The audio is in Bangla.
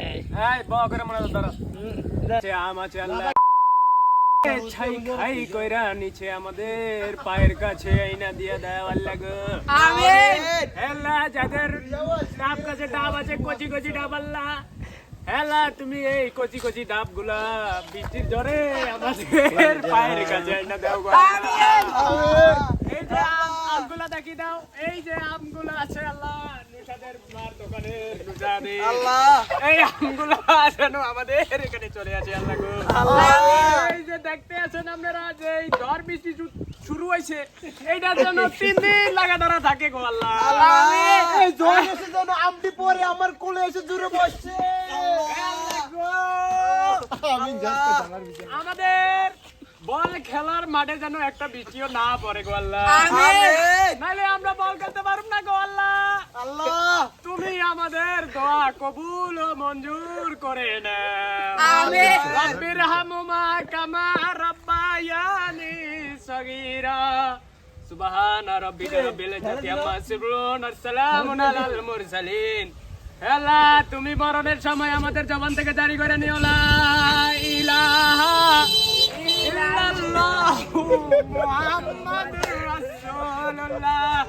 এই বাবা করে মনে ধরো আম আছে আল্লাহ ছাই খাই কইরা নিচে আমাদের পায়ের কাছে আইনা দিয়া দেয় আল্লাহ গো আমিন আল্লাহ যাদের ডাব কাছে ডাব আছে কচি কচি ডাব আল্লাহ আল্লাহ তুমি এই কচি কচি ডাব গুলা বৃষ্টির ঝড়ে আমাদের পায়ের কাছে আইনা দাও গো এই যে আমগুলা দেখি দাও এই যে আমগুলা আছে আল্লাহ নুসাদের মার দোকানের নুসাদি আল্লাহ এই আমগুলা যেন আমাদের এখানে চলে আসে আল্লাহ গো এই যে দেখতে আছেন আপনারা যে এই ঝড় বৃষ্টি শুরু হয়েছে এইটার জন্য 3 দিন লাগাতার থাকে গো আল্লাহ এই ঝড় এসে যেন আমটি পরে আমার কোলে এসে দূরে বসছে আমাদের বল খেলার মাঠে যেন একটা বৃষ্টিও না পড়ে গো আল্লাহ নাহলে আমরা বল খেলতে পারব না গো আল্লাহ আল্লাহ তুমি আমাদের দোয়া কবুল ও মঞ্জুর করে নাও আমিন রব্বির হামহুমা কামা রাব্বায়ানি সগীরা সুবহানা রাব্বিকা রাব্বিল ইজ্জাতি আম্মা ইয়াসিফুন ওয়া সালামুন আলাল মুরসালিন আল্লাহ তুমি মরণের সময় আমাদের জবান থেকে জারি করে নিও লা ইলাহা ইল্লাল্লাহু মুহাম্মাদুর রাসূলুল্লাহ